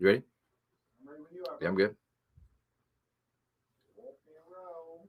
You ready? I'm ready when you are. Yeah, I'm good. Wolf in a row.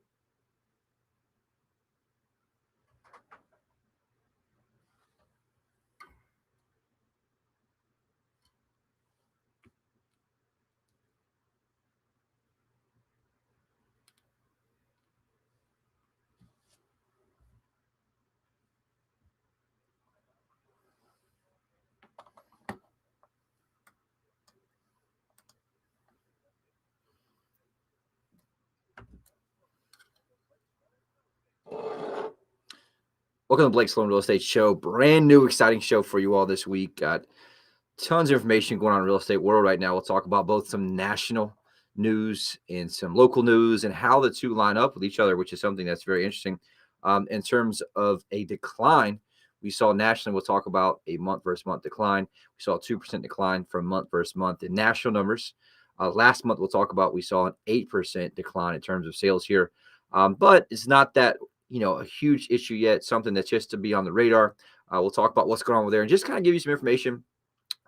Welcome to Blake Sloan Real Estate Show. Brand new, exciting show for you all this week. Got tons of information going on in the real estate world right now. We'll talk about both some national news and some local news and how the two line up with each other, which is something that's very interesting. In terms of a decline, we saw nationally, we'll talk about a month versus month decline. We saw a 2% decline from month versus month in national numbers. Last month, we'll talk about, we saw an 8% decline in terms of sales here. But it's not that, a huge issue yet, something that's just to be on the radar. We'll talk about what's going on over there and just kind of give you some information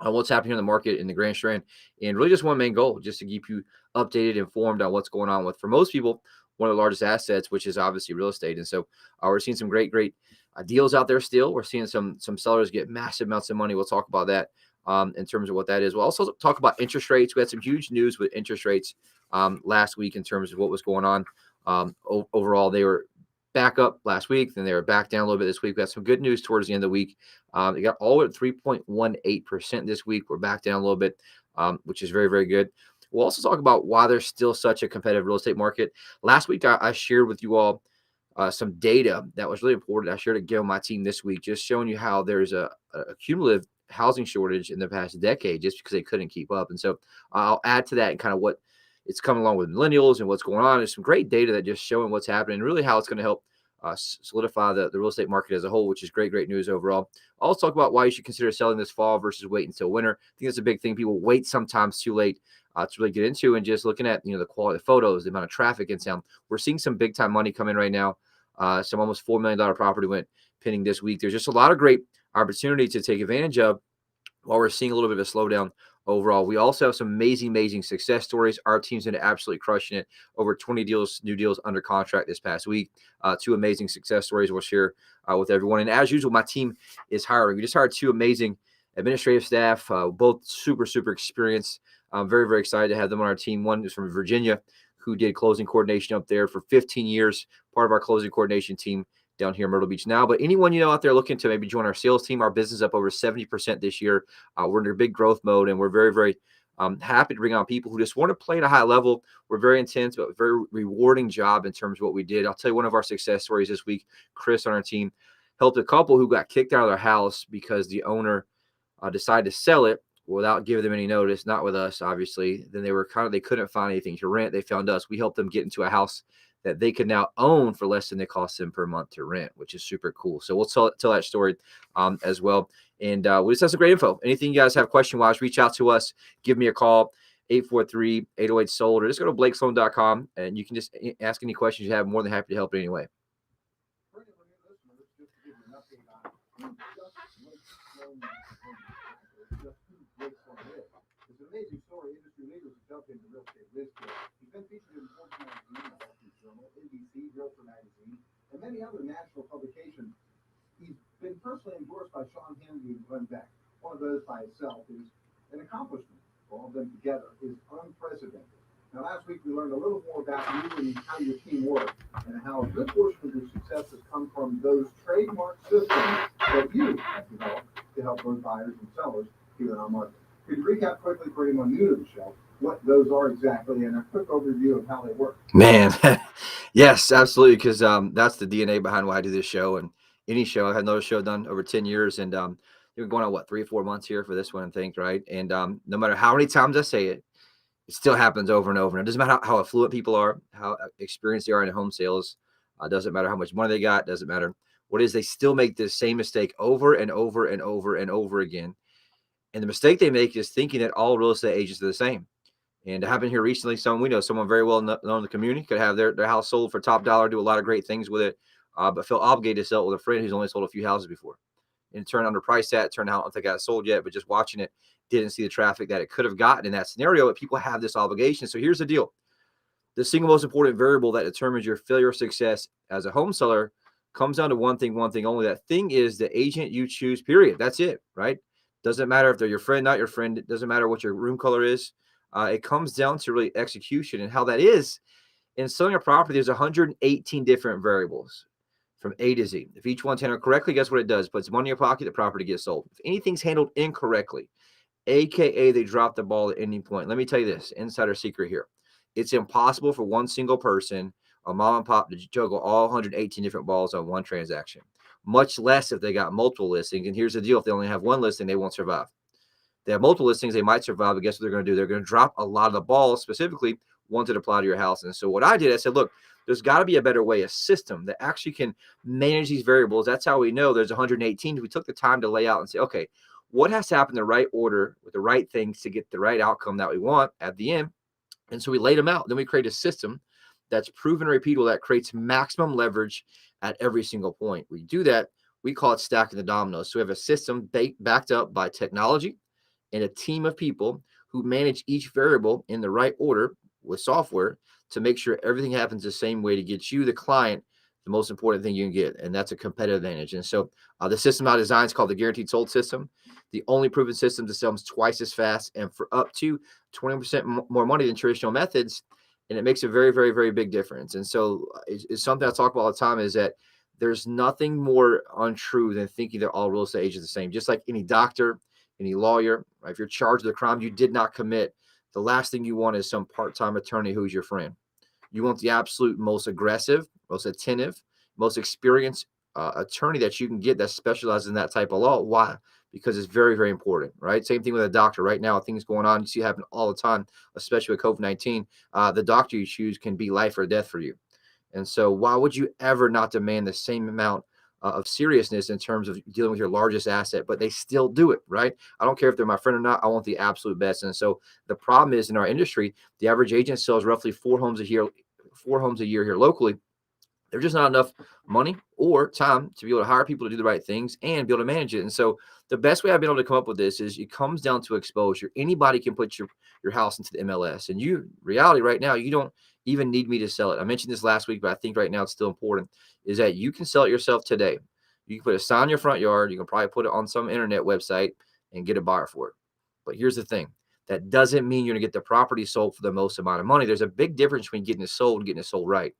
on what's happening in the market in the Grand Strand, and really just one main goal, just to keep you updated, informed on what's going on with, for most people, one of the largest assets, which is obviously real estate. And so we're seeing some great deals out there still. We're seeing some sellers get massive amounts of money. We'll talk about that in terms of what that is. We'll also talk about interest rates. We had some huge news with interest rates last week in terms of what was going on. Overall, they were back up last week, then they were back down a little bit this week. We got some good news towards the end of the week. They got all at 3.18% this week. We're back down a little bit, which is very, very good. We'll also talk about why there's still such a competitive real estate market. Last week, I shared with you all some data that was really important. I shared it again with my team this week, just showing you how there's a cumulative housing shortage in the past decade just because they couldn't keep up. And so I'll add to that and kind of what it's coming along with millennials and what's going on. There's some great data that just showing what's happening and really how it's going to help solidify the real estate market as a whole, which is great news overall. I'll also talk about why you should consider selling this fall versus wait until winter. I think that's a big thing. People wait sometimes too late to really get into, and just looking at, the quality of photos, the amount of traffic in town. We're seeing some big time money come in right now. Some almost $4 million property went pending this week. There's just a lot of great opportunity to take advantage of while we're seeing a little bit of a slowdown overall. We also have some amazing success stories. Our team's been absolutely crushing it. Over 20 new deals under contract this past week. Two amazing success stories we'll share with everyone. And as usual, my team is hiring. We just hired two amazing administrative staff, both super experienced. I'm very excited to have them on our team. One is from Virginia, who did closing coordination up there for 15 years, part of our closing coordination team down here in Myrtle Beach now. But anyone out there looking to maybe join our sales team, our business is up over 70% this year. We're in a big growth mode, and we're very happy to bring on people who just want to play at a high level. We're very intense, but very rewarding job in terms of what we did. I'll tell you one of our success stories this week. Chris on our team helped a couple who got kicked out of their house because the owner decided to sell it without giving them any notice, not with us, obviously. Then they couldn't find anything to rent. They found us. We helped them get into a house that they can now own for less than it costs them per month to rent, which is super cool. So we'll tell that story as well. And we just have some great info. Anything you guys have question-wise, reach out to us. Give me a call, 843-808-SOLD, or just go to blakesloan.com, and you can just ask any questions you have. I'm more than happy to help in any way. For any listeners, just to give you an update on who just Blake Sloan is. It's an amazing story. Industry leaders have jumped into real estate risk. He's been featured in Fortune Magazine, Wall Street Journal, NBC, Realtor Magazine, and many other national publications. He's been personally endorsed by Sean Hannity and Glenn Beck. One of those by itself is an accomplishment. All of them together is unprecedented. Now, last week we learned a little more about you and how your team works, and how a good portion of your success has come from those trademark systems that you have developed to help both buyers and sellers here in our market. Could you recap quickly for anyone new to the show what those are exactly, and a quick overview of how they work? Man, yes, absolutely, because that's the DNA behind why I do this show. And any show, I've had another show done over 10 years, and you're going on, 3 or 4 months here for this one, I think, right? And no matter how many times I say it, it still happens over and over. And it doesn't matter how affluent people are, how experienced they are in home sales. Doesn't matter how much money they got. Doesn't matter what it is. They still make this same mistake over and over again. And the mistake they make is thinking that all real estate agents are the same. And it happened here recently. Someone very well known in the community could have their house sold for top dollar, do a lot of great things with it, but feel obligated to sell it with a friend who's only sold a few houses before. and turn underpriced at. Turned out, I don't think I got sold yet, but just watching it, didn't see the traffic that it could have gotten in that scenario. But people have this obligation. So here's the deal. The single most important variable that determines your failure or success as a home seller comes down to one thing only. That thing is the agent you choose, period. That's it, right? Doesn't matter if they're your friend, not your friend. It doesn't matter what your room color is. It comes down to really execution and how that is. In selling a property, there's 118 different variables from A to Z. If each one's handled correctly, guess what it does? Puts money in your pocket, the property gets sold. If anything's handled incorrectly, AKA they drop the ball at any point. Let me tell you this, insider secret here. It's impossible for one single person, a mom and pop, to juggle all 118 different balls on one transaction, much less if they got multiple listings. And here's the deal. If they only have one listing, they won't survive. If they have multiple listings, they might survive, but guess what they're going to do? They're going to drop a lot of the balls, specifically ones that apply to your house. And so what I did, I said, look, there's got to be a better way, a system that actually can manage these variables. That's how we know there's 118. We took the time to lay out and say, okay, what has to happen in the right order with the right things to get the right outcome that we want at the end? And so we laid them out. Then we create a system that's proven and repeatable that creates maximum leverage at every single point. We do that. We call it stacking the dominoes. So we have a system backed up by technology and a team of people who manage each variable in the right order with software to make sure everything happens the same way to get you, the client, the most important thing you can get. And that's a competitive advantage. And so the system I designed is called the Guaranteed Sold System. The only proven system to sell twice as fast and for up to 20% more money than traditional methods. And it makes a very, very, very big difference. And so it's something I talk about all the time, is that there's nothing more untrue than thinking that all real estate agents are the same. Just like any doctor, any lawyer, right? If you're charged with a crime you did not commit, the last thing you want is some part-time attorney who's your friend. You want the absolute most aggressive, most attentive, most experienced attorney that you can get that specializes in that type of law. Why? Because it's very, very important, right? Same thing with a doctor. Right now, things going on, you see happen all the time, especially with COVID-19. The doctor you choose can be life or death for you. And so why would you ever not demand the same amount of seriousness in terms of dealing with your largest asset, but they still do it, right? I don't care if they're my friend or not. I want the absolute best. And so the problem is, in our industry, the average agent sells roughly 4 homes a year here locally. There's just not enough money or time to be able to hire people to do the right things and be able to manage it. And so the best way I've been able to come up with this is it comes down to exposure. Anybody can put your house into the MLS. And reality right now, you don't even need me to sell it. I mentioned this last week, but I think right now it's still important, is that you can sell it yourself today. You can put a sign in your front yard. You can probably put it on some internet website and get a buyer for it. But here's the thing. That doesn't mean you're going to get the property sold for the most amount of money. There's a big difference between getting it sold and getting it sold right.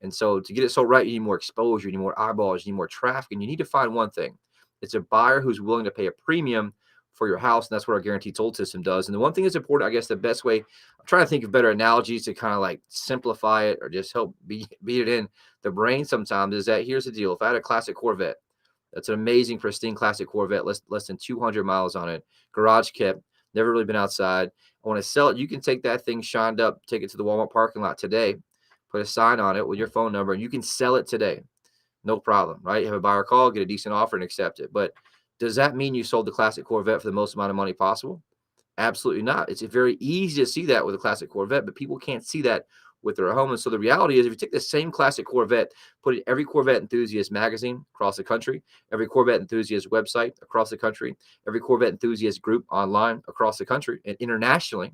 And so to get it sold right, you need more exposure, you need more eyeballs, you need more traffic, and you need to find one thing. It's a buyer who's willing to pay a premium for your house, and that's what our Guaranteed Sold system does. And the one thing that's important, I guess the best way, I'm trying to think of better analogies to kind of like simplify it or just help beat it in the brain sometimes, is that here's the deal. If I had a classic Corvette, that's an amazing, pristine classic Corvette, less than 200 miles on it, garage kept, never really been outside. I want to sell it. You can take that thing shined up, take it to the Walmart parking lot today, put a sign on it with your phone number, and you can sell it today. No problem, right? You have a buyer call, get a decent offer, and accept it. But does that mean you sold the classic Corvette for the most amount of money possible? Absolutely not. It's very easy to see that with a classic Corvette, but people can't see that with their home. And so the reality is, if you take the same classic Corvette, put it in every Corvette enthusiast magazine across the country, every Corvette enthusiast website across the country, every Corvette enthusiast group online across the country and internationally,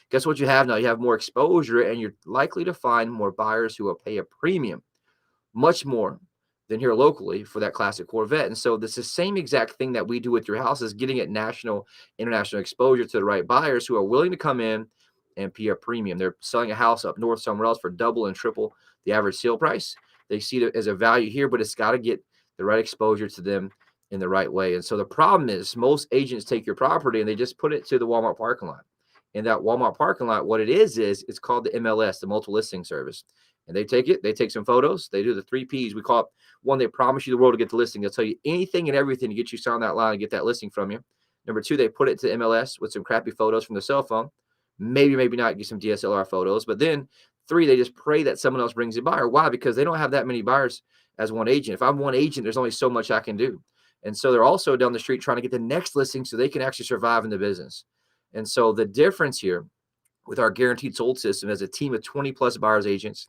guess what you have now? You have more exposure, and you're likely to find more buyers who will pay a premium, much more than here locally, for that classic Corvette. And so this is the same exact thing that we do with your house, is getting it national, international exposure to the right buyers who are willing to come in and pay a premium. They're selling a house up north somewhere else for double and triple the average sale price. They see it as a value here, but it's got to get the right exposure to them in the right way. And so the problem is, most agents take your property and they just put it to the Walmart parking lot. In that Walmart parking lot, what it is it's called the MLS, the multiple listing service. And they take some photos, they do the 3 Ps. We call it, one, they promise you the world to get the listing. They'll tell you anything and everything to get you signed that line and get that listing from you. Number 2, they put it to MLS with some crappy photos from the cell phone. Maybe not, get some DSLR photos. But then 3, they just pray that someone else brings a buyer. Why? Because they don't have that many buyers as one agent. If I'm one agent, there's only so much I can do. And so they're also down the street trying to get the next listing so they can actually survive in the business. And so the difference here with our Guaranteed Sold system, as a team of 20 plus buyers agents,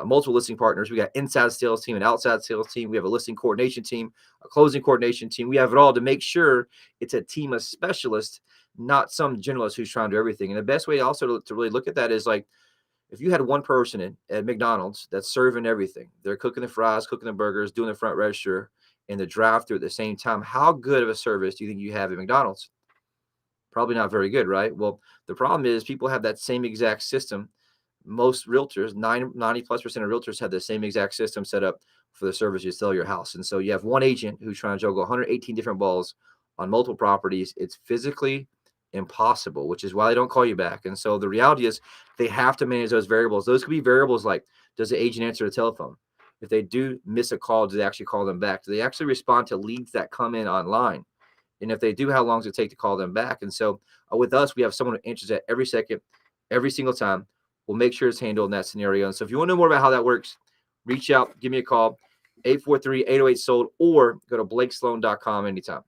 multiple listing partners. We got inside sales team and outside sales team. We have a listing coordination team, a closing coordination team. We have it all to make sure it's a team of specialists, not some generalist who's trying to do everything. And the best way also to really look at that is like, if you had one person at McDonald's that's serving everything, they're cooking the fries, cooking the burgers, doing the front register, and the drive-through at the same time, how good of a service do you think you have at McDonald's? Probably not very good, right? Well, the problem is people have that same exact system. Most realtors, 90+% of realtors have the same exact system set up for the service you sell your house. And so you have one agent who's trying to juggle 118 different balls on multiple properties. It's physically impossible, which is why they don't call you back. And so the reality is they have to manage those variables. Those could be variables like, does the agent answer the telephone? If they do miss a call, do they actually call them back? Do they actually respond to leads that come in online? And if they do, how long does it take to call them back? And so with us, we have someone who answers that every second, every single time. We'll make sure it's handled in that scenario. And so if you want to know more about how that works, reach out, give me a call, 843-808-SOLD, or go to blakesloan.com anytime.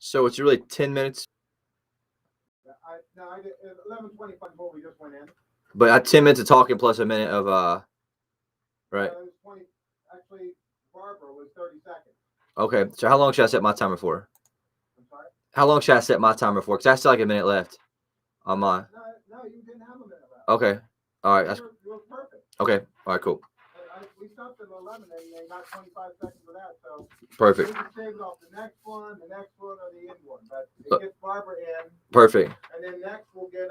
So it's really 10 minutes. I did 11:25 before we just went in. But 10 minutes of talking plus a minute of right. It was 20. Actually, Barbara was 30 seconds. Okay. So how long should I set my timer for? I'm sorry. How long should I set my timer for? Because I still like a minute left on mine. No, you didn't have a minute left. Okay. All right. You were perfect. Okay. All right. Cool. We stopped at 11 and they got 25 seconds for that. So Perfect. we can save it off the next one, or the end one. But it gets Barbara in. Perfect. And then next we'll get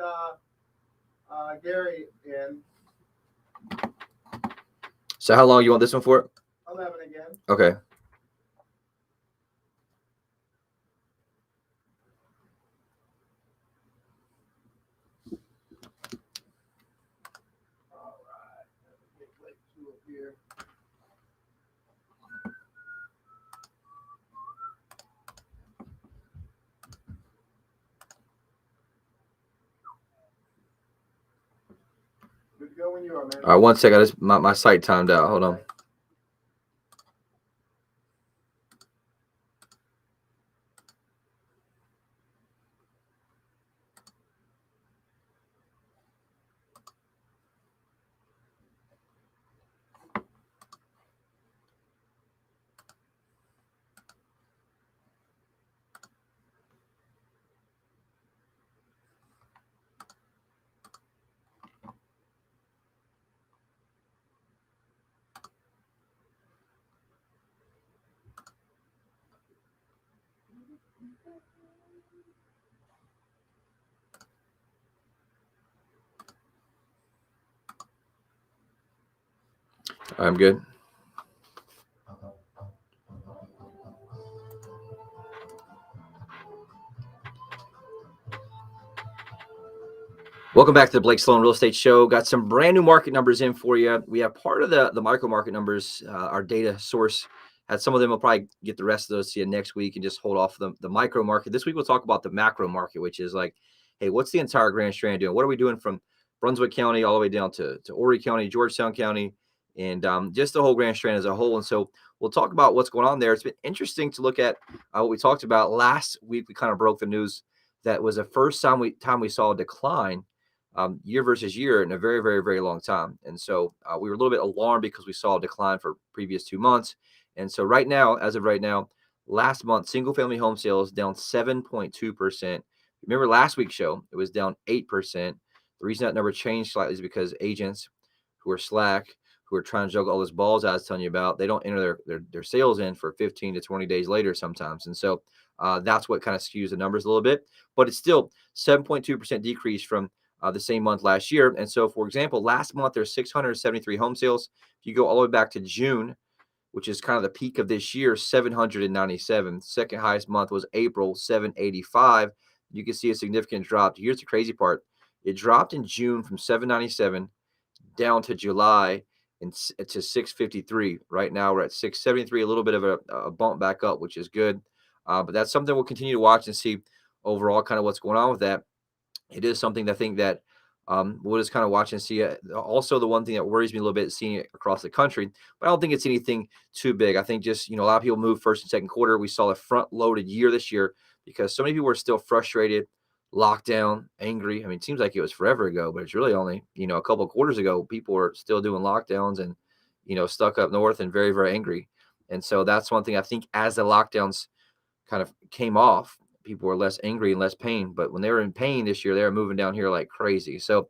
Gary in. So how long you want this one for? 11 again. Okay. All right. Let's get Blake 2 up here. Good to go when you are, man. All right. 1 second. My site timed out. Hold on. I'm good. Welcome back to the Blake Sloan Real Estate Show. Got some brand new market numbers in for you. We have part of the micro market numbers. Our data source had some of them. We'll probably get the rest of those to you next week and just hold off the micro market. This week we'll talk about the macro market, which is like, hey, what's the entire Grand Strand doing? What are we doing from Brunswick County all the way down to Horry County, Georgetown County, and just the whole Grand Strand as a whole. And so we'll talk about what's going on there. It's been interesting to look at what we talked about last week. We kind of broke the news that was the first time we saw a decline year versus year in a very, very, very long time. And so we were a little bit alarmed because we saw a decline for previous 2 months. And so right now, as of right now, last month, single family home sales down 7.2%. Remember last week's show, it was down 8%. The reason that number changed slightly is because agents who are slack, who are trying to juggle all those balls I was telling you about, they don't enter their sales in for 15 to 20 days later sometimes. And so that's what kind of skews the numbers a little bit. But it's still 7.2% decrease from the same month last year. And so, for example, last month there's 673 home sales. If you go all the way back to June, which is kind of the peak of this year, 797. Second highest month was April, 785. You can see a significant drop. Here's the crazy part. It dropped in June from 797 down to July and to 653. Right now we're at 673, a little bit of a bump back up, which is good. But that's something we'll continue to watch and see overall kind of what's going on with that. It is something that I think that we'll just kind of watch and see. Also, the one thing that worries me a little bit is seeing it across the country, but I don't think it's anything too big. I think just, a lot of people move first and second quarter. We saw a front loaded year this year because so many people were still frustrated, lockdown, angry. I mean, it seems like it was forever ago, but it's really only, a couple of quarters ago. People were still doing lockdowns and, stuck up north and very, very angry. And so that's one thing I think as the lockdowns kind of came off, people were less angry and less pain. But when they were in pain this year, they were moving down here like crazy. So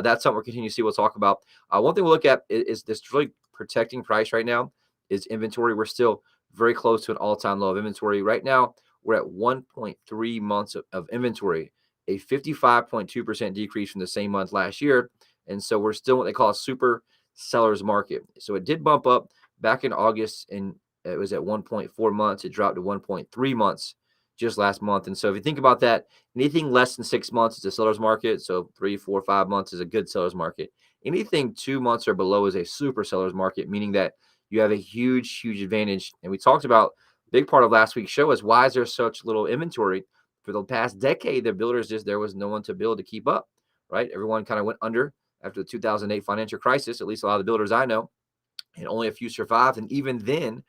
that's something we'll continue to see. We'll talk about. One thing we'll look at is this really protecting price right now is inventory. We're still very close to an all-time low of inventory. Right now, we're at 1.3 months of inventory, a 55.2% decrease from the same month last year. And so we're still what they call a super seller's market. So it did bump up back in August, and it was at 1.4 months. It dropped to 1.3 months just last month. And so if you think about that, anything less than 6 months is a seller's market. So 3, 4, 5 months is a good seller's market. Anything 2 months or below is a super seller's market, meaning that you have a huge, huge advantage. And we talked about big part of last week's show is why is there such little inventory? For the past decade, the builders there was no one to build to keep up, right? Everyone kind of went under after the 2008 financial crisis, at least a lot of the builders I know, and only a few survived. And even then,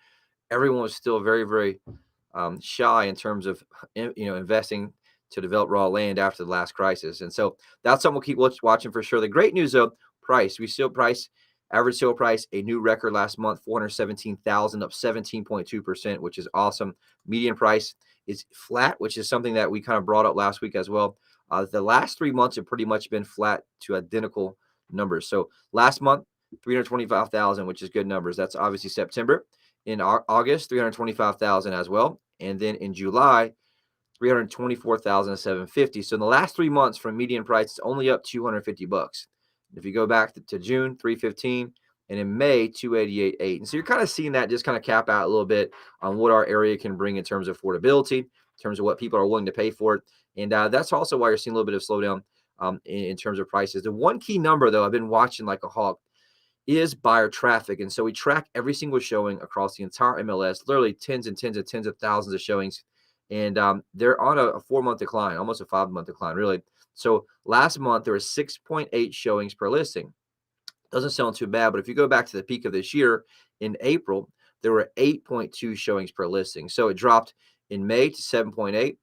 everyone was still very, very shy in terms of investing to develop raw land after the last crisis. And so that's something we'll keep watching for sure. The great news though, price. We still average sale price, a new record last month, 417,000, up 17.2%, which is awesome. Median price is flat, which is something that we kind of brought up last week as well. The last 3 months have pretty much been flat to identical numbers. So last month, 325,000, which is good numbers. That's obviously September. In August, 325,000 as well. And then in July, 324,750. So in the last 3 months from median price, it's only up $250. If you go back to June, 315, and in May, 288.8. And so you're kind of seeing that just kind of cap out a little bit on what our area can bring in terms of affordability, in terms of what people are willing to pay for it. And that's also why you're seeing a little bit of slowdown in terms of prices. The one key number, though, I've been watching like a hawk, is buyer traffic. And so we track every single showing across the entire MLS, literally tens and tens and tens of thousands of showings. And they're on a 4-month decline, almost a 5-month decline, really. So last month, there were 6.8 showings per listing. Doesn't sound too bad, but if you go back to the peak of this year in April, there were 8.2 showings per listing. So it dropped in May to 7.8,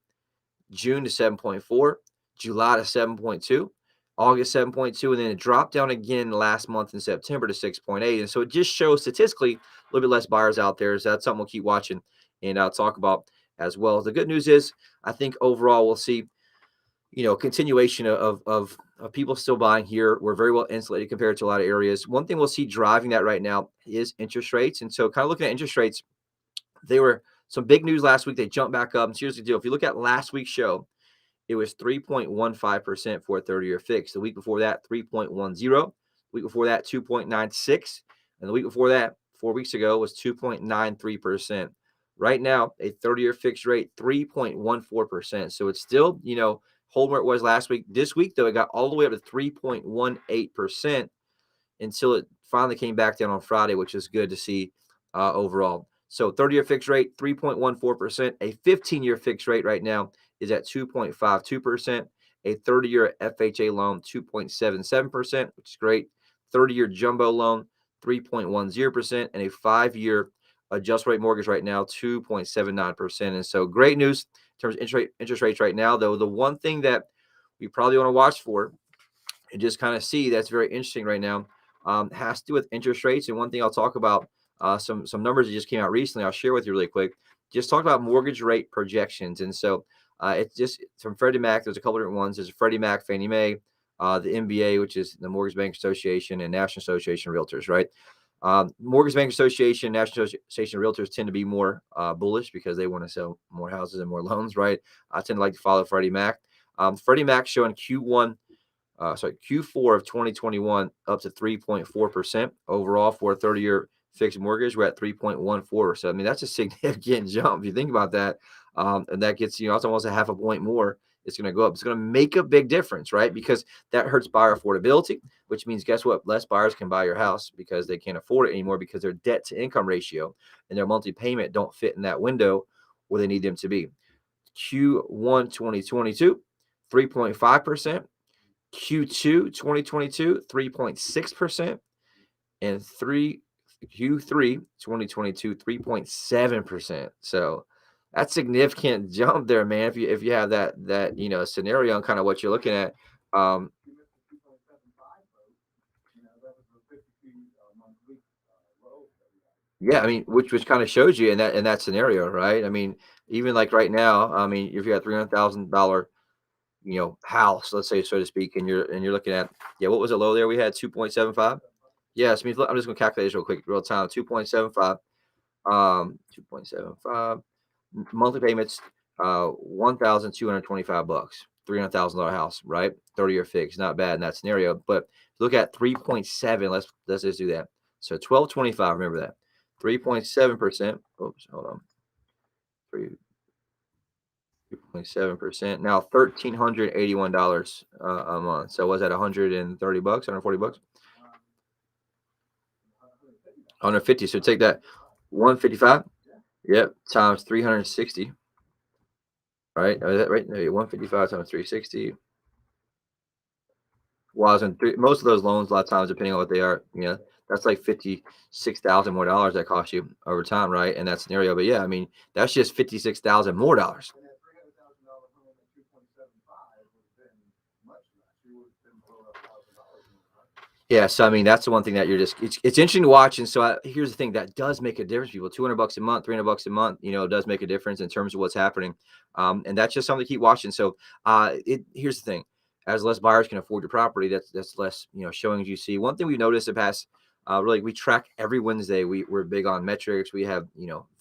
June to 7.4, July to 7.2. August 7.2, and then it dropped down again last month in September to 6.8. And so it just shows statistically a little bit less buyers out there. So that's something we'll keep watching and I'll talk about as well. The good news is I think overall we'll see, continuation of people still buying here. We're very well insulated compared to a lot of areas. One thing we'll see driving that right now is interest rates. And so kind of looking at interest rates, they were some big news last week. They jumped back up. And here's the deal. If you look at last week's show, it was 3.15% for a 30-year fix. The week before that, 3.10. The week before that, 2.96. And the week before that, 4 weeks ago, was 2.93%. Right now, a 30-year fixed rate, 3.14%. So it's still, holding where it was last week. This week, though, it got all the way up to 3.18% until it finally came back down on Friday, which is good to see overall. So 30-year fixed rate, 3.14%. A 15-year fixed rate right now is at 2.52%. A 30-year FHA loan, 2.77%, which is great. 30-year jumbo loan, 3.10%. And a 5-year adjustable rate mortgage right now, 2.79%. And so great news in terms of interest rates right now, though. The one thing that we probably want to watch for and just kind of see that's very interesting right now has to do with interest rates. And one thing I'll talk about, some numbers that just came out recently, I'll share with you really quick. Just talk about mortgage rate projections. And so it's just from Freddie Mac. There's a couple different ones. There's Freddie Mac, Fannie Mae, the MBA, which is the Mortgage Bank Association, and National Association of Realtors, right? Mortgage Bank Association, National Association of Realtors tend to be more bullish because they want to sell more houses and more loans, right? I tend to like to follow Freddie Mac. Freddie Mac showing Q4 of 2021 up to 3.4% overall for a 30-year fixed mortgage, we're at 3.14. So I mean, that's a significant jump if you think about that. And that gets, that's almost a half a point more. It's going to go up. It's going to make a big difference, right? Because that hurts buyer affordability, which means guess what? Less buyers can buy your house because they can't afford it anymore because their debt to income ratio and their monthly payment don't fit in that window where they need them to be. Q1 2022, 3.5%. Q2 2022, 3.6%. And Q3 2022, 3.7%. So that's significant jump there, man. If you have that scenario on kind of what you're looking at. You missed the 2.75 vote. That was the 52-month week low that we had. Yeah, I mean, which kind of shows you in that scenario, right? I mean, even like right now, I mean, if you got $300,000, house, let's say, so to speak, and you're looking at, what was it low there? We had 2.75. Yes, I mean, I'm just gonna calculate this real quick, real time. 2.75, 2.75 monthly payments, $1,225, $300,000 house, right? 30-year fix, not bad in that scenario. But look at 3.7. Let's just do that. So 1225. Remember that 3.7%. Oops, hold on. 3.7%. Now $1,381 a month. So was that $130, $140? 150. So take that 155. Yep, times 360. Right? Is that right? No, 155 times 360. Most of those loans, a lot of times, depending on what they are, that's like $56,000 more dollars that cost you over time, right? In that scenario. But yeah, I mean, that's just $56,000 more dollars. And that $300,000 home at 2.75 would have been much less. You would have been below $1,000 in the market. Yeah, so I mean, that's the one thing that it's interesting to watch. And so here's the thing that does make a difference, people. $200 a month, $300 a month, does make a difference in terms of what's happening. And that's just something to keep watching. So here's the thing. As less buyers can afford your property, that's less, showings you see. One thing we've noticed the past, really, we track every Wednesday. We're big on metrics. We have,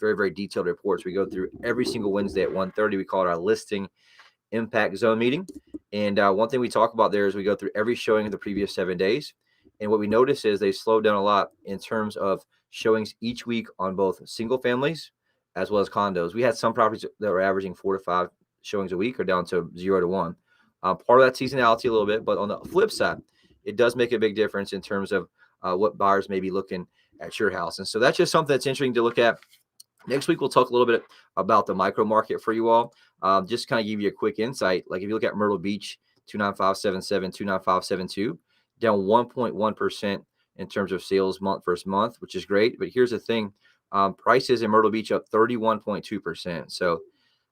very, very detailed reports. We go through every single Wednesday at 1:30. We call it our listing impact zone meeting. And one thing we talk about there is we go through every showing of the previous 7 days. And what we notice is they slowed down a lot in terms of showings each week on both single families as well as condos. We had some properties that were averaging 4 to 5 showings a week or down to 0 to 1. Part of that seasonality a little bit, but on the flip side, it does make a big difference in terms of what buyers may be looking at your house. And so that's just something that's interesting to look at. Next week, we'll talk a little bit about the micro market for you all. Just kind of give you a quick insight. Like if you look at Myrtle Beach, 29577, 29572, down 1.1% in terms of sales month versus month, which is great. But here's the thing. Prices in Myrtle Beach up 31.2%. So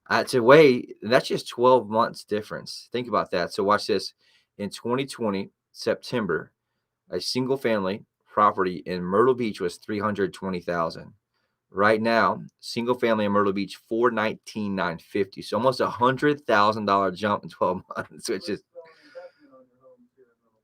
it's a way, that's just 12 months difference. Think about that. So watch this. In 2020, September, a single family property in Myrtle Beach was $320,000. Right now, single family in Myrtle Beach, $419,950. So almost $100,000 jump in 12 months, which is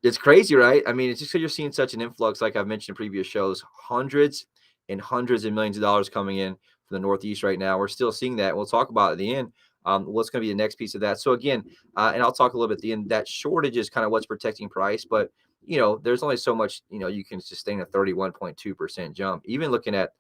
it's crazy, right? I mean, it's just because you're seeing such an influx, like I've mentioned in previous shows, hundreds and hundreds of millions of dollars coming in from the Northeast right now. We're still seeing that. We'll talk about at the end what's going to be the next piece of that. So again, and I'll talk a little bit at the end, that shortage is kind of what's protecting price, but there's only so much, you can sustain a 31.2% jump. Even looking at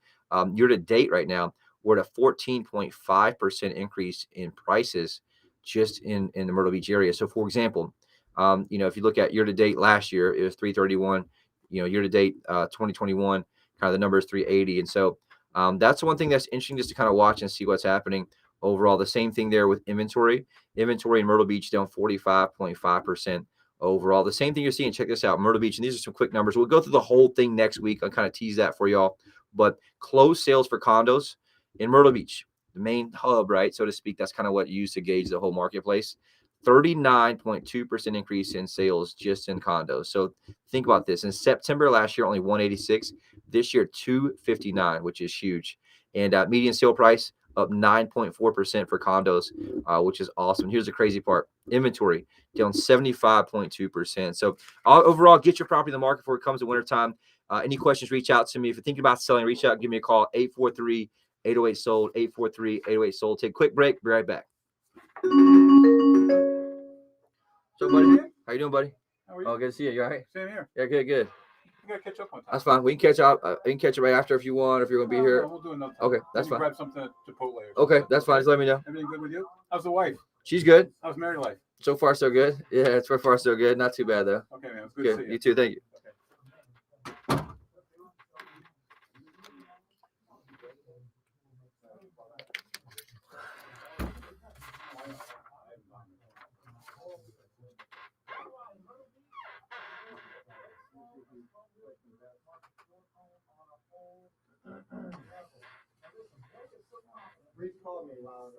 year to date right now, we're at a 14.5% increase in prices just in the Myrtle Beach area. So for example, if you look at year to date last year, it was 331, year to date 2021, kind of the number is 380. And so that's one thing that's interesting just to kind of watch and see what's happening overall. The same thing there with inventory in Myrtle Beach down 45.5% overall. The same thing you're seeing. Check this out, Myrtle Beach. And these are some quick numbers. We'll go through the whole thing next week. I'll kind of tease that for y'all. But closed sales for condos in Myrtle Beach, the main hub, right, so to speak. That's kind of what you use to gauge the whole marketplace. 39.2% increase in sales just in condos. So think about this. In September last year, only 186. This year, 259, which is huge. And median sale price up 9.4% for condos, which is awesome. Here's the crazy part. Inventory down 75.2%. So overall, get your property in the market before it comes to wintertime. Any questions, reach out to me. If you're thinking about selling, reach out, give me a call, 843-808-SOLD, 843-808-SOLD. Take a quick break. Be right back. So, buddy, how you doing, buddy? How are you? Oh, good to see you. You all right? Same here. Yeah, good. We gotta catch up on time. That's fine. We can catch up. We can catch it right after if you want. If you're gonna be here. No, we'll do another time. Okay, that's fine. Grab something at Chipotle. Okay, that's fine. Just let me know. Everything good with you? How's the wife? She's good. How's married life? So far, so good. Yeah, so far, so good. Not too bad though. Okay, man. It's good to see you. You too. Thank you. Reese called me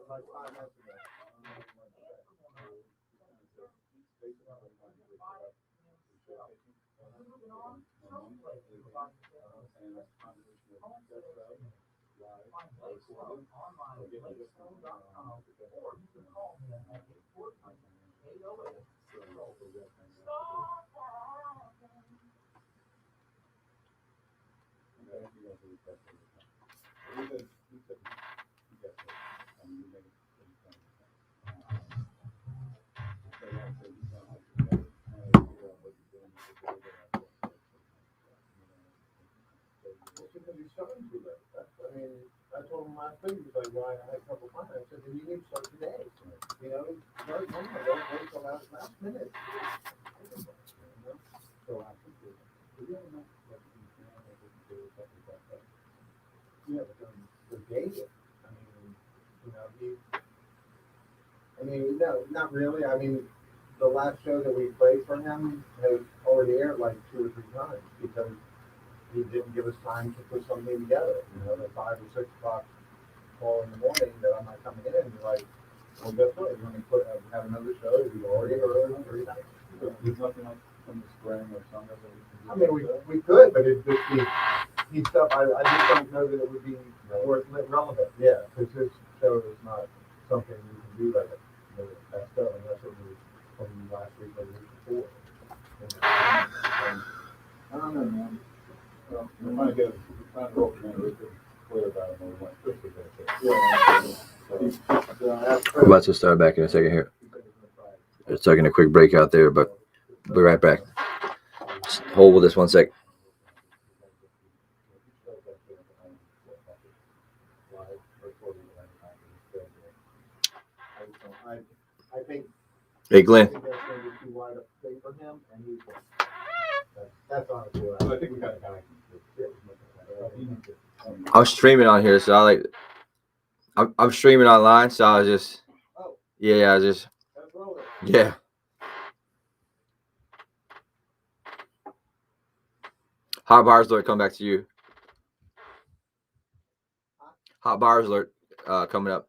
like 5 minutes ago. I mean, I told him last week, he's like, well, I had a couple of I said, then you need to start today. You know, start now, don't wait till last minute. So I think yeah, but the David, no, not really. I mean, the last show that we played for him has already aired like 2 or 3 times because he didn't give us time to put something together. You know, the 5 or 6 o'clock call in the morning that I'm not coming in, and you're like, well, guess what? You're going to have another show that we've already heard 3 times. There's nothing like from the spring or something. I mean, we could, but it'd just be stuff. I just don't know that it would be relevant. Yeah, because this show is not something you can do like that stuff unless it was from last week or the week before. I don't know, man. Well, we're trying to roll clear about it. We're about to start back in a second here. Just taking a quick break out there, but we'll be right back. Just hold with this 1 sec. I think. Hey, Glenn. That's going to be too wide up space for him, and he's. That's honestly what I think we got to kind of. I'm streaming on here, so I'm streaming online, so I was just. Yeah. Hot Buyers Alert, come back to you. Hot Buyers Alert coming up.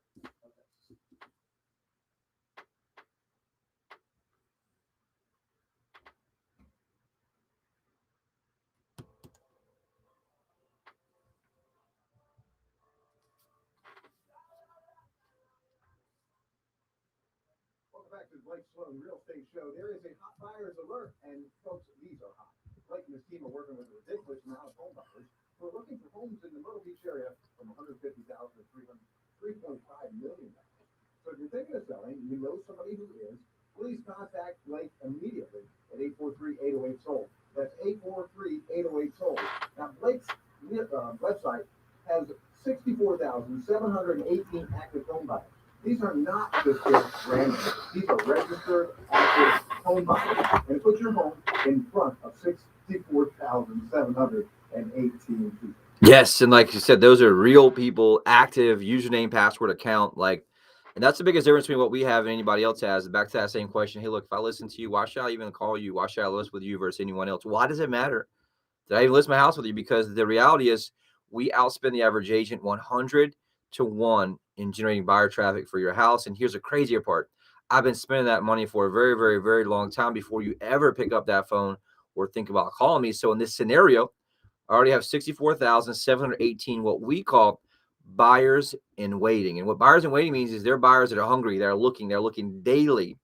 Welcome back to the Blake Sloan Real Estate Show. There is a Hot Buyers Alert, and folks, these are hot. Blake and his team are working with a ridiculous amount of home buyers who are looking for homes in the Myrtle Beach area from $150,000 to $3.5 million. So if you're thinking of selling, you know somebody who is, please contact Blake immediately at 843-808-SOLD. That's 843-808-SOLD. Now, Blake's website has 64,718 active home buyers. These are not just random. These are registered active home buyers. And it puts your home in front of 64,718 people. Yes, and like you said, those are real people, active username, password, account, and that's the biggest difference between what we have and anybody else has. Back to that same question. Hey, look, if I listen to you, why should I even call you? Why should I list with you versus anyone else? Why does it matter? Did I even list my house with you? Because the reality is we outspend the average agent 100 to 1 in generating buyer traffic for your house. And here's the crazier part. I've been spending that money for a very, very, very long time before you ever pick up that phone or think about calling me. So in this scenario, I already have 64,718 what we call buyers in waiting. And what buyers in waiting means is they're buyers that are hungry, they're looking daily.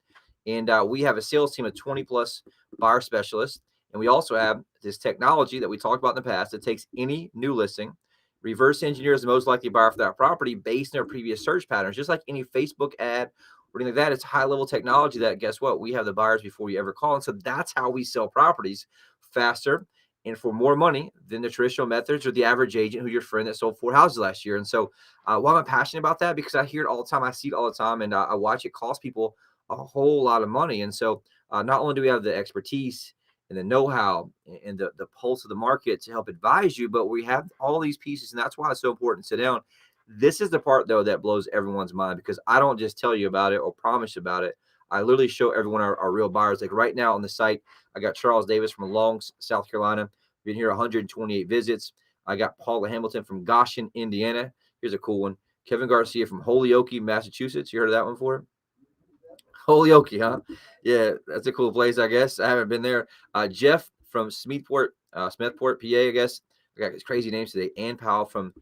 And we have a sales team of 20 plus buyer specialists. And we also have this technology that we talked about in the past that takes any new listing, reverse engineers the most likely buyer for that property based on their previous search patterns, just like any Facebook ad or anything like that. It's high level technology that, guess what? We have the buyers before you ever call. And so that's how we sell properties faster and for more money than the traditional methods or the average agent who your friend that sold 4 houses last year. And so, why am I passionate about that? Because I hear it all the time. I see it all the time, and I watch it cost people a whole lot of money. And so, not only do we have the expertise and the know-how and the pulse of the market to help advise you, but we have all these pieces, and that's why it's so important to sit down. This is the part, though, that blows everyone's mind, because I don't just tell you about it or promise about it. I literally show everyone our real buyers. Like right now on the site, I got Charles Davis from Long, South Carolina. Been here 128 visits. I got Paula Hamilton from Goshen, Indiana. Here's a cool one. Kevin Garcia from Holyoke, Massachusetts. You heard of that one before? Holyoke, huh? Yeah, that's a cool place, I guess. I haven't been there. Jeff from Smithport, PA, I guess. I got his crazy names today. Ann Powell from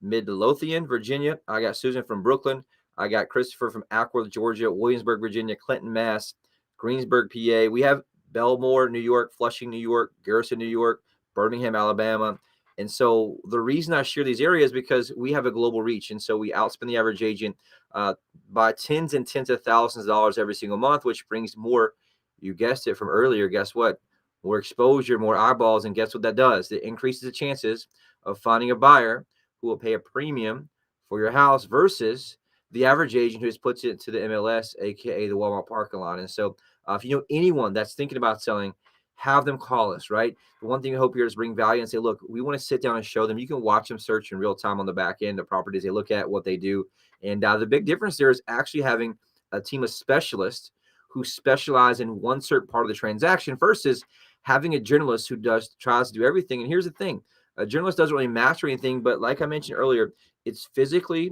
Midlothian, Virginia. I got Susan from Brooklyn. I got Christopher from Ackworth, Georgia, Williamsburg, Virginia, Clinton, Mass, Greensburg, PA. We have Belmore, New York, Flushing, New York, Garrison, New York, Birmingham, Alabama. And so the reason I share these areas is because we have a global reach. And so we outspend the average agent by tens and tens of thousands of dollars every single month, which brings more, you guessed it from earlier, guess what? More exposure, more eyeballs. And guess what that does? It increases the chances of finding a buyer who will pay a premium for your house versus the average agent who just puts it to the MLS, aka the Walmart parking lot. And so, if you know anyone that's thinking about selling, have them call us. Right. The one thing I hope here is bring value and say, look, we want to sit down and show them. You can watch them search in real time on the back end, the properties they look at, what they do, and the big difference there is actually having a team of specialists who specialize in one certain part of the transaction versus having a journalist who tries to do everything. And here's the thing: a journalist doesn't really master anything, but like I mentioned earlier, it's physically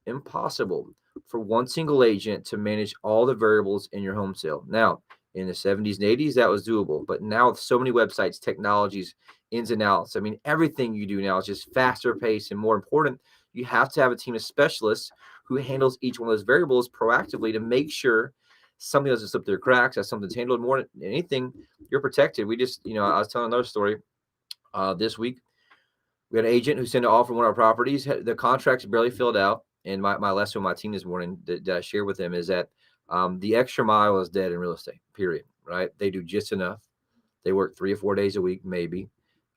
impossible for one single agent to manage all the variables in your home sale. Now, in the 70s and 80s, that was doable. But now with so many websites, technologies, ins and outs, I mean, everything you do now is just faster paced and more important. You have to have a team of specialists who handles each one of those variables proactively to make sure something doesn't slip through cracks, that something's handled more than anything, you're protected. We just, I was telling another story this week. We had an agent who sent an offer on one of our properties. The contract's barely filled out. And my lesson with my team this morning that I shared with them is that the extra mile is dead in real estate, period, right? They do just enough. They work 3 or 4 days a week, maybe,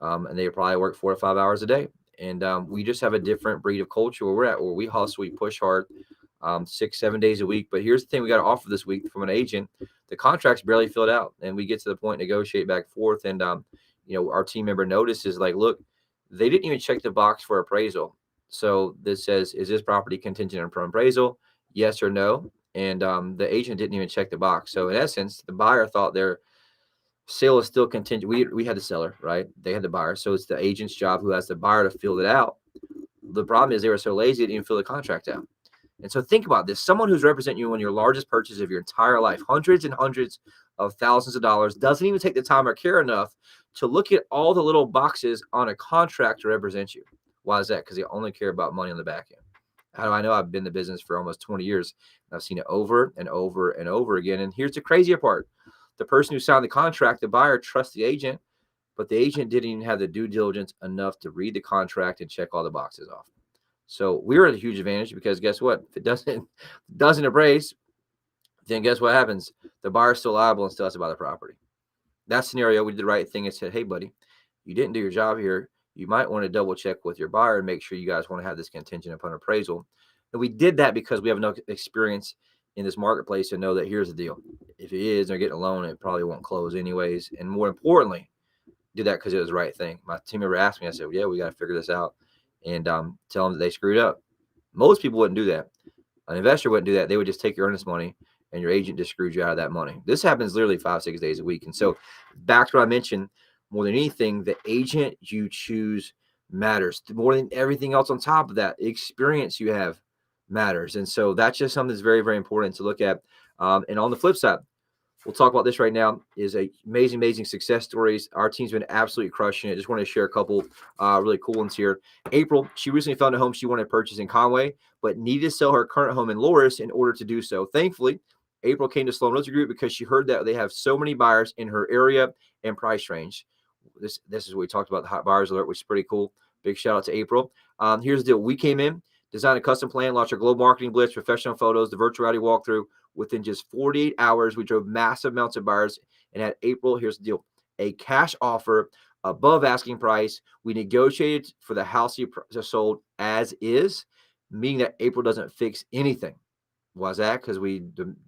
and they probably work 4 to 5 hours a day. And we just have a different breed of culture where we're at, where we hustle, we push hard, 6, 7 days a week. But here's the thing we got to offer this week from an agent. The contract's barely filled out, and we get to the point, negotiate back and forth. And, our team member notices, like, look, they didn't even check the box for appraisal. So this says, is this property contingent on appraisal? Yes or no? And the agent didn't even check the box. So in essence, the buyer thought their sale is still contingent. We had the seller, right? They had the buyer. So it's the agent's job who has the buyer to fill it out. The problem is they were so lazy, they didn't even fill the contract out. And so think about this. Someone who's representing you on your largest purchase of your entire life, hundreds and hundreds of thousands of dollars, doesn't even take the time or care enough to look at all the little boxes on a contract to represent you. Why is that? Because they only care about money on the back end. How do I know? I've been in the business for almost 20 years. And I've seen it over and over and over again. And here's the crazier part. The person who signed the contract, the buyer, trusts the agent, but the agent didn't even have the due diligence enough to read the contract and check all the boxes off. So we're at a huge advantage because guess what? If it doesn't appraise, then guess what happens? The buyer's still liable and still has to buy the property. That scenario, we did the right thing and said, hey, buddy, you didn't do your job here. You might want to double check with your buyer and make sure you guys want to have this contingent upon appraisal. And we did that because we have enough experience in this marketplace to know that here's the deal. If it is, they're getting a loan, it probably won't close anyways. And more importantly, did that because it was the right thing. My team member asked me, I said, yeah, we got to figure this out and tell them that they screwed up. Most people wouldn't do that. An investor wouldn't do that. They would just take your earnest money and your agent just screwed you out of that money. This happens literally 5-6 days a week. And so back to what I mentioned, more than anything, the agent you choose matters more than everything else on top of that. The experience you have matters. And so that's just something that's very, very important to look at. And on the flip side, we'll talk about this right now, is a amazing success stories. Our team's been absolutely crushing it. Just want to share a couple really cool ones here. April, she recently found a home she wanted to purchase in Conway, but needed to sell her current home in Loris in order to do so. Thankfully, April came to Sloan Realty Group because she heard that they have so many buyers in her area and price range. This is what we talked about, the hot buyers alert, which is pretty cool. Big shout out to April. Here's the deal. We came in, designed a custom plan, launched our global marketing blitz, professional photos, the virtual reality walkthrough. Within just 48 hours, we drove massive amounts of buyers and had April, here's the deal, a cash offer above asking price. We negotiated for the house you sold as is, meaning that April doesn't fix anything. Why is that? Because we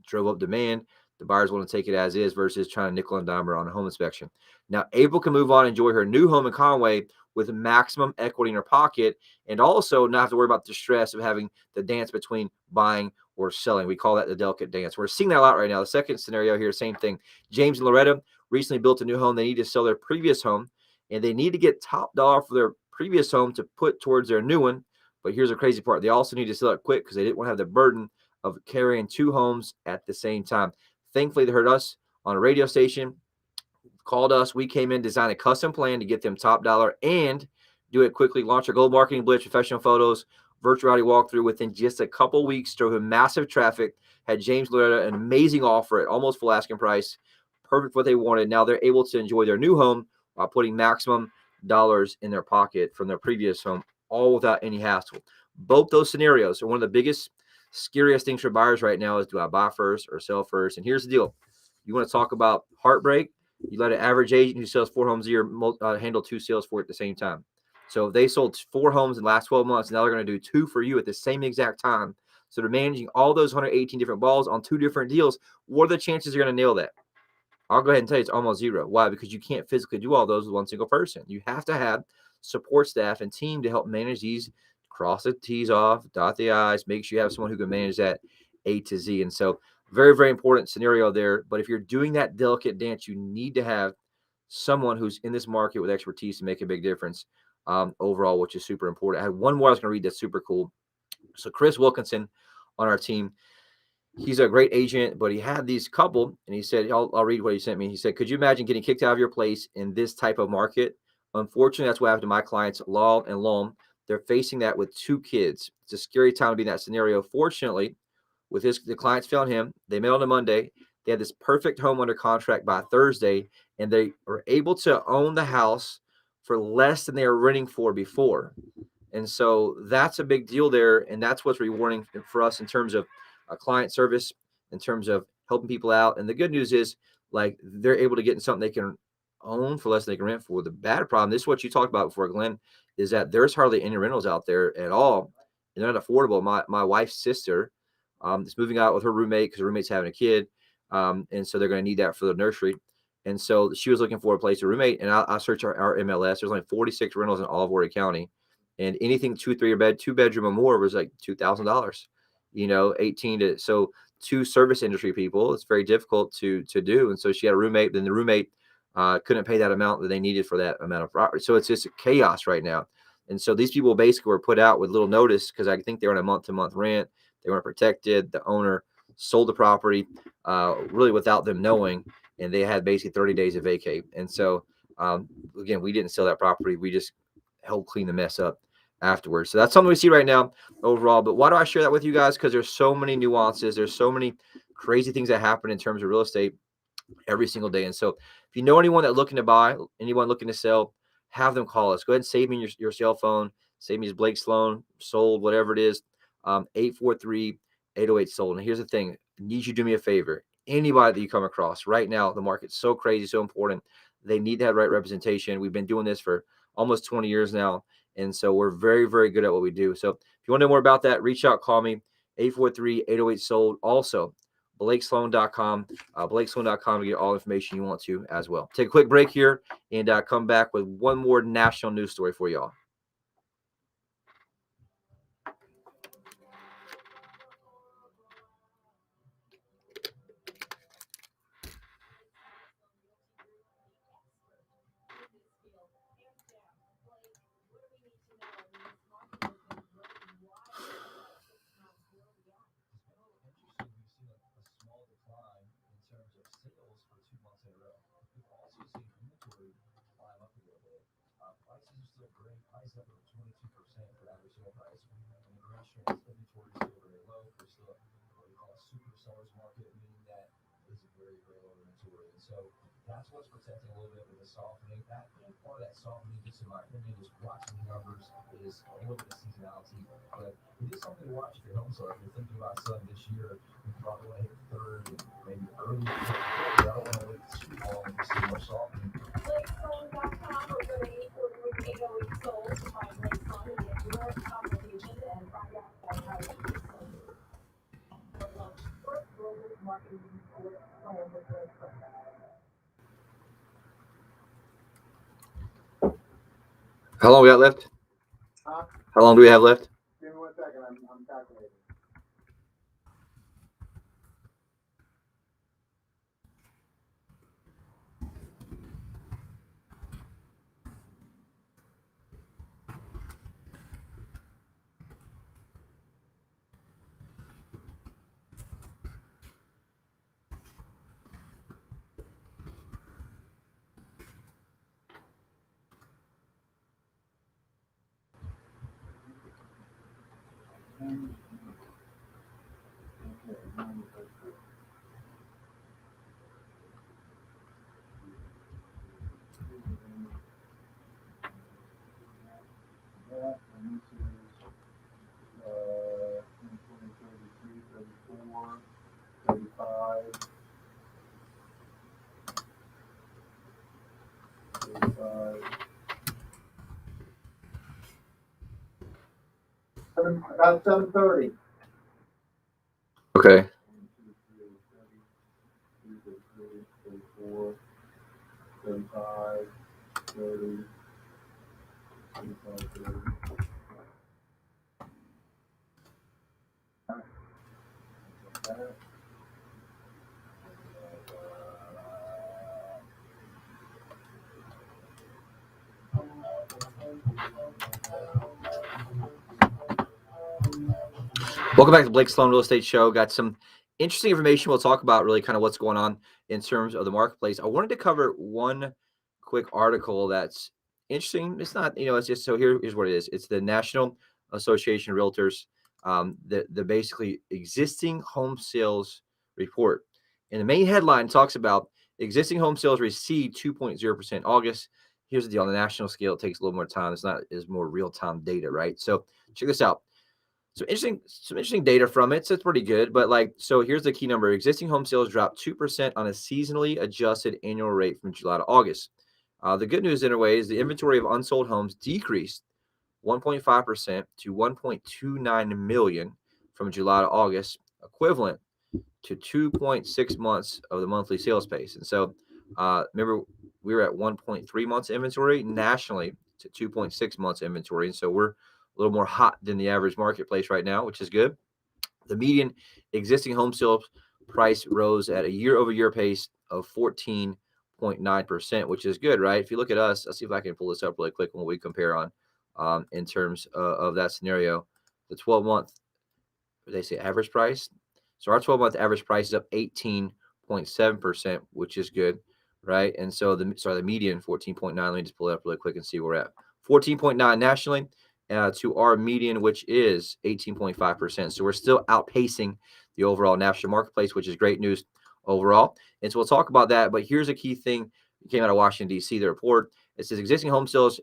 drove up demand. The buyers want to take it as is versus trying to nickel and dime her on a home inspection. Now, April can move on and enjoy her new home in Conway with maximum equity in her pocket, and also not have to worry about the stress of having the dance between buying or selling. We call that the delicate dance. We're seeing that a lot right now. The second scenario here, same thing. James and Loretta recently built a new home. They need to sell their previous home, and they need to get top dollar for their previous home to put towards their new one. But here's the crazy part. They also need to sell it quick because they didn't want to have the burden of carrying two homes at the same time. Thankfully, they heard us on a radio station, called us. We came in, designed a custom plan to get them top dollar and do it quickly. Launch our gold marketing blitz, professional photos, virtual reality walkthrough within just a couple weeks. Drove in massive traffic. Had James Loretta an amazing offer at almost full asking price. Perfect what they wanted. Now they're able to enjoy their new home while putting maximum dollars in their pocket from their previous home, all without any hassle. Both those scenarios are one of the biggest, scariest things for buyers right now is, do I buy first or sell first? And here's the deal. You want to talk about heartbreak? You let an average agent who sells 4 homes a year handle 2 sales for it at the same time. So if they sold 4 homes in the last 12 months, now they're going to do 2 for you at the same exact time. So they're managing all those 118 different balls on 2 different deals. What are the chances you're going to nail that? I'll go ahead and tell you it's almost zero. Why? Because you can't physically do all those with one single person. You have to have support staff and team to help manage these, cross the T's off, dot the I's, make sure you have someone who can manage that A to Z. And so very, very important scenario there. But if you're doing that delicate dance, you need to have someone who's in this market with expertise to make a big difference overall, which is super important. I had one more I was going to read that's super cool. So Chris Wilkinson on our team, he's a great agent, but he had these couple, and he said, I'll read what he sent me. He said, could you imagine getting kicked out of your place in this type of market? Unfortunately, that's what happened to my clients, Law and Loam. They're facing that with 2 kids. It's a scary time to be in that scenario. Fortunately, with the clients found him. They met on a Monday. They had this perfect home under contract by Thursday, and they were able to own the house for less than they were renting for before. And so that's a big deal there. And that's what's rewarding for us in terms of client service, in terms of helping people out. And the good news is, like, they're able to get in something they can own for less than they can rent for. The bad problem, this is what you talked about before, Glenn, is that there's hardly any rentals out there at all. And they're not affordable. My wife's sister is moving out with her roommate because her roommate's having a kid. And so they're going to need that for the nursery. And so she was looking for a place to roommate. And I searched our MLS. There's only 46 rentals in all of Horry County. And anything 2 bedroom or more was like $2,000, 18 to, so 2 service industry people, it's very difficult to do. And so she had a roommate, then the roommate couldn't pay that amount that they needed for that amount of property. So it's just chaos right now. And so these people basically were put out with little notice because I think they were on a month-to-month rent. They weren't protected. The owner sold the property really without them knowing, and they had basically 30 days to vacate. And so, again, we didn't sell that property. We just helped clean the mess up afterwards. So that's something we see right now overall. But why do I share that with you guys? Because there's so many nuances. There's so many crazy things that happen in terms of real estate every single day. And so if you know anyone that's looking to buy, anyone looking to sell, have them call us. Go ahead and save me your cell phone. Save me as Blake Sloan, sold, whatever it is, 843-808-SOLD. And here's the thing. I need you to do me a favor. Anybody that you come across right now, the market's so crazy, so important. They need to have right representation. We've been doing this for almost 20 years now. And so we're very, very good at what we do. So if you want to know more about that, reach out, call me, 843-808-SOLD. Also, BlakeSloan.com, BlakeSloan.com to get all the information you want to as well. Take a quick break here and come back with one more national news story for y'all. That's what's protecting a little bit with the softening. That part of that softening, just in my opinion, is watching the numbers, is a little bit of seasonality. But it is something to watch if you're home seller. If you're thinking about selling this year, you probably want to hit third and maybe early. I don't want to wait too long to see more softening. How long we got left? Huh? How long do we have left? Give me 1 second. I'm calculating. That, and this is 20, 33, 34, 35, 35. About 7:30. Okay. 34, 35, 30, 35, 30. Welcome back to Blake Sloan Real Estate Show. Got some interesting information. We'll talk about really kind of what's going on in terms of the marketplace. I wanted to cover one quick article that's interesting. It's not, it's just, so here's what it is. It's the National Association of Realtors, the basically existing home sales report. And the main headline talks about existing home sales recede 2.0% August. Here's the deal. On the national scale, it takes a little more time. It's not as more real-time data, right? So check this out. Some interesting data from it. So it's pretty good. But so here's the key number. Existing home sales dropped 2% on a seasonally adjusted annual rate from July to August. The good news in a way is the inventory of unsold homes decreased 1.5% to 1.29 million from July to August, equivalent to 2.6 months of the monthly sales pace. And so remember, we were at 1.3 months inventory nationally to 2.6 months inventory. And so we're a little more hot than the average marketplace right now, which is good. The median existing home sales price rose at a year-over-year pace of 14.9%, which is good, right? If you look at us, let's see if I can pull this up really quick when we compare on in terms of that scenario. The 12-month, they say average price. So our 12-month average price is up 18.7%, which is good, right? And so the median 14.9. Let me just pull it up really quick and see where we're at. 14.9 nationally. To our median, which is 18.5%. So we're still outpacing the overall national marketplace, which is great news overall. And so we'll talk about that. But here's a key thing that came out of Washington, D.C., the report. It says existing home sales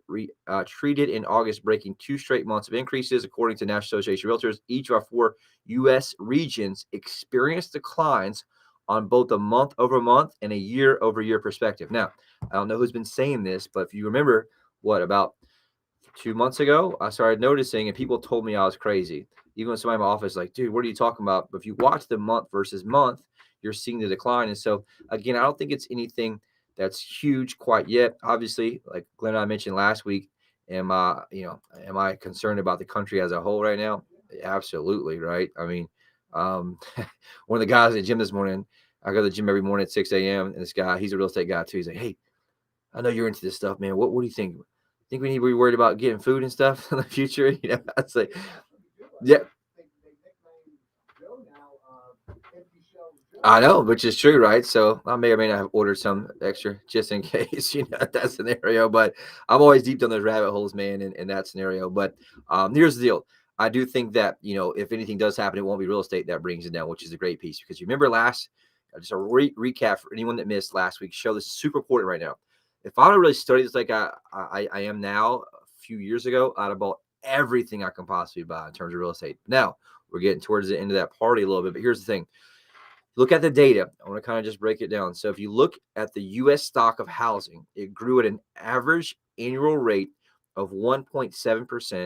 treated in August, breaking 2 straight months of increases. According to National Association of Realtors, each of our 4 U.S. regions experienced declines on both a month-over-month and a year-over-year perspective. Now, I don't know who's been saying this, but if you remember, about 2 months ago, I started noticing, and people told me I was crazy. Even when somebody in my office like, dude, what are you talking about? But if you watch the month versus month, you're seeing the decline. And so, again, I don't think it's anything that's huge quite yet. Obviously, like Glenn and I mentioned last week, am I concerned about the country as a whole right now? Absolutely, right? I mean, one of the guys at the gym this morning, I go to the gym every morning at 6 a.m. And this guy, he's a real estate guy too. He's like, hey, I know you're into this stuff, man. What do you think? Think we need to be worried about getting food and stuff in the future? I'd say, yeah, I know, which is true, right? So I may or may not have ordered some extra just in case, that scenario. But I'm always deep down those rabbit holes, man, in that scenario. But here's the deal. I do think that, if anything does happen, it won't be real estate that brings it down, which is a great piece. Because you remember just a recap for anyone that missed last week's show. This is super important right now. If I would really studied this like I am now a few years ago, I'd have bought everything I can possibly buy in terms of real estate. Now, we're getting towards the end of that party a little bit. But here's the thing. Look at the data. I want to kind of just break it down. So if you look at the U.S. stock of housing, it grew at an average annual rate of 1.7%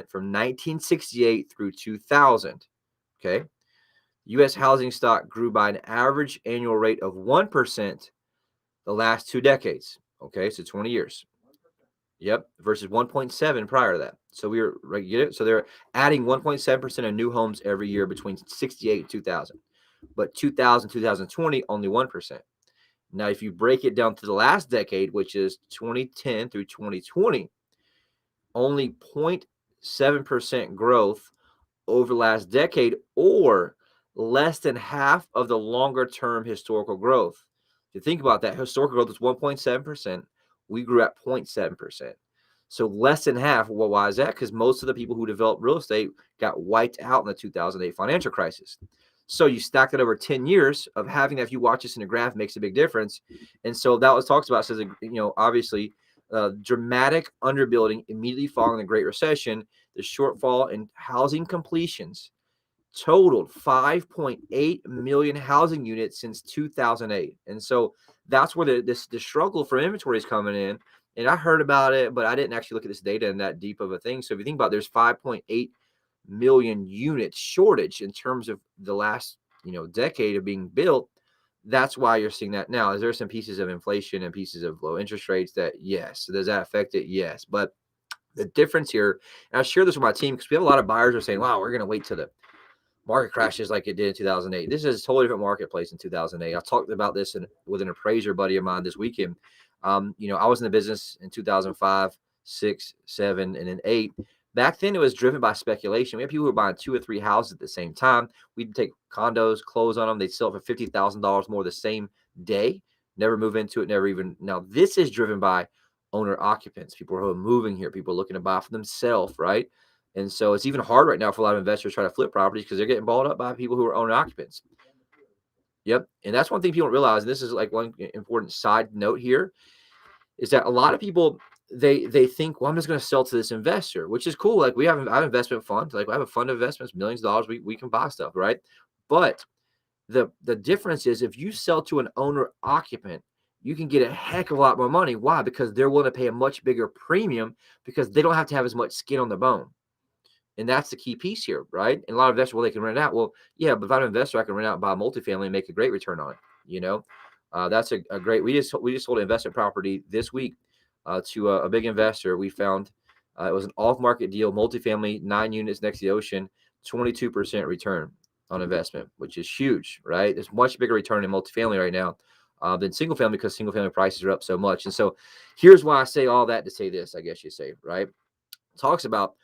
from 1968 through 2000. Okay. U.S. housing stock grew by an average annual rate of 1% the last 2 decades. Okay, so 20 years. Yep, versus 1.7 prior to that. So we were right. Get it? So they're adding 1.7% of new homes every year between 68 and 2000. But 2000, 2020, only 1%. Now, if you break it down to the last decade, which is 2010 through 2020, only 0.7% growth over the last decade, or less than half of the longer term historical growth. If you think about that, historical growth was 1.7%. We grew at 0.7%. So less than half. Well, why is that? Because most of the people who developed real estate got wiped out in the 2008 financial crisis. So you stack that over 10 years of having that. If you watch this in a graph, makes a big difference. And so that was talks about, says, obviously, dramatic underbuilding immediately following the Great Recession. The shortfall in housing completions totaled 5.8 million housing units since 2008. And so that's where the struggle for inventory is coming in. And I heard about it, but I didn't actually look at this data in that deep of a thing. So if you think about it, there's 5.8 million units shortage in terms of the last decade of being built. That's why you're seeing that now. Is there some pieces of inflation and pieces of low interest rates that, yes. Does that affect it? Yes. But the difference here, and I share this with my team because we have a lot of buyers who are saying, wow, we're going to wait till the market crashes like it did in 2008. This is a totally different marketplace in 2008. I talked about this with an appraiser buddy of mine this weekend. I was in the business in 2005, 6, 7, and then 8. Back then, it was driven by speculation. We had people who were buying 2 or 3 houses at the same time. We'd take condos, close on them. They'd sell for $50,000 more the same day. Never move into it. Never even. Now, this is driven by owner occupants. People who are moving here. People looking to buy for themselves, right? And so it's even hard right now for a lot of investors trying to flip properties because they're getting bought up by people who are owner occupants. Yep. And that's one thing people don't realize. And this is like one important side note here is that a lot of people, they think, well, I'm just going to sell to this investor, which is cool. Like I have investment funds. Like I have a fund of investments, millions of dollars. We can buy stuff, right? But the difference is if you sell to an owner occupant, you can get a heck of a lot more money. Why? Because they're willing to pay a much bigger premium because they don't have to have as much skin on the bone. And that's the key piece here, right? And a lot of investors, well, they can rent it out. Well, yeah, but if I'm an investor, I can rent out and buy a multifamily and make a great return on it. That's a great. We just sold an investment property this week to a big investor. We found it was an off-market deal, multifamily, 9 units next to the ocean, 22% return on investment, which is huge, right? There's much bigger return in multifamily right now than single family because single family prices are up so much. And so here's why I say all that to say this, I guess you say, right? Talks about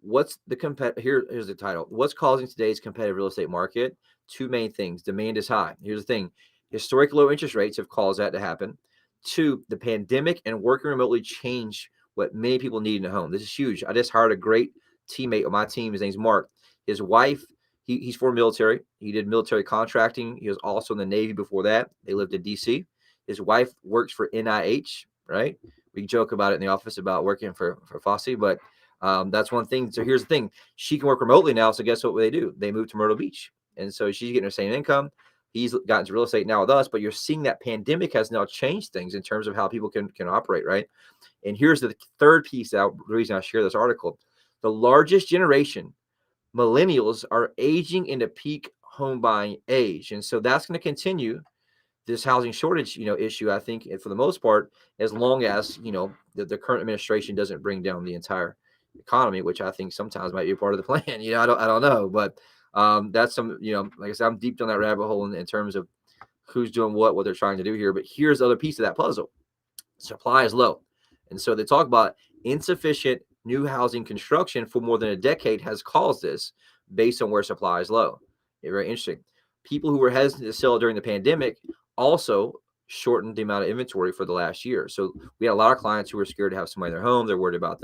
what's the here's the title. What's causing today's competitive real estate market? 2 main things. Demand is high. Here's the thing. Historic low interest rates have caused that to happen. 2, the pandemic and working remotely changed what many people need in a home. This is huge. I just hired a great teammate on my team. His name's Mark. His wife, he's for military. He did military contracting. He was also in the Navy before that. They lived in DC. His wife works for NIH, right? We joke about it in the office about working for Fosse, but that's one thing. So here's the thing. She can work remotely now. So guess what they do? They move to Myrtle Beach. And so she's getting her same income. He's gotten into real estate now with us, but you're seeing that pandemic has now changed things in terms of how people can operate, right? And here's the third piece out, the reason I share this article. The largest generation, millennials, are aging into peak home buying age. And so that's going to continue this housing shortage, issue, I think, and for the most part, as long as, the current administration doesn't bring down the entire economy, which I think sometimes might be a part of the plan. I don't know, but that's some, like I said, I'm deep down that rabbit hole in terms of who's doing what they're trying to do here. But here's the other piece of that puzzle. Supply is low. And so they talk about insufficient new housing construction for more than a decade has caused this based on where supply is low. Very interesting. People who were hesitant to sell during the pandemic also shortened the amount of inventory for the last year. So we had a lot of clients who were scared to have somebody in their home. They're worried about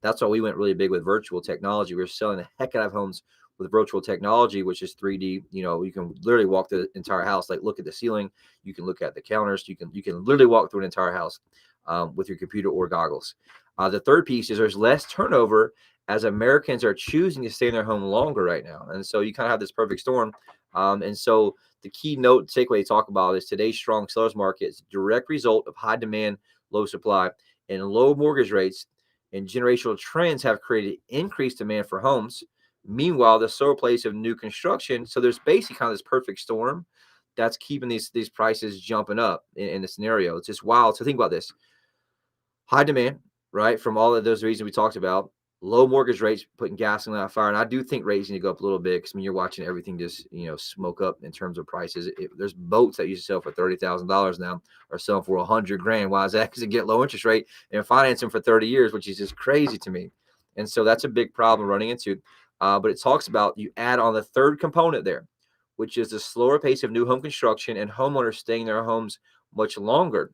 that's why we went really big with virtual technology. We were selling the heck out of homes with virtual technology, which is 3D. You can literally walk the entire house, like look at the ceiling. You can look at the counters. You can literally walk through an entire house with your computer or goggles. The third piece is there's less turnover as Americans are choosing to stay in their home longer right now. And so you kind of have this perfect storm. And so the key note takeaway to talk about is today's strong sellers market is a direct result of high demand, low supply, and low mortgage rates. And generational trends have created increased demand for homes Meanwhile, the slower pace of new construction. So there's basically kind of this perfect storm that's keeping these prices jumping up in the scenario. It's just wild. So think about this: high demand, right? From all of those reasons we talked about, low mortgage rates putting gasoline on that fire. And I do think rates need to go up a little bit because you're watching everything just smoke up in terms of prices. There's boats that used to sell for $30,000 now are selling for $100,000. Why is that? Because they get low interest rate and finance them for 30 years, which is just crazy to me. And so that's a big problem running into. But it talks about you add on the third component there, which is the slower pace of new home construction and homeowners staying in their homes much longer,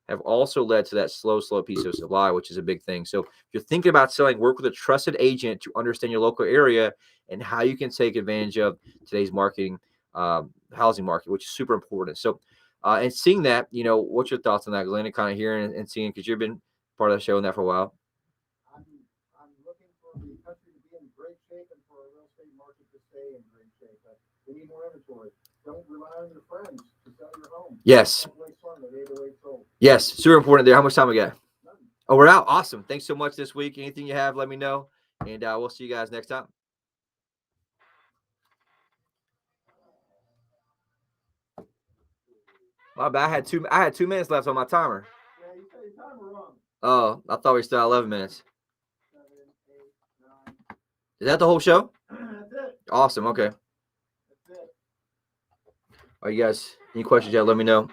have also led to that slow piece of supply, which is a big thing. So if you're thinking about selling, work with a trusted agent to understand your local area and how you can take advantage of today's housing market, which is super important. So, and seeing that, what's your thoughts on that, Glenn? Kind of hearing and seeing, because you've been part of the show and that for a while. I'm looking for the country to be in great shape and for our real estate market to stay in great shape. But we need more inventory. Don't rely on your friends to sell your home. Yes. Yes, super important there. How much time we got? Oh, we're out. Awesome. Thanks so much this week. Anything you have, let me know. And we'll see you guys next time. My bad. I had 2 minutes left on my timer. Yeah, you said your timer wrong. Oh, I thought we still had 11 minutes. 7, 8, 9. Is that the whole show? That's it. Awesome. Okay. That's it. All right, you guys, any questions yet? Let me know.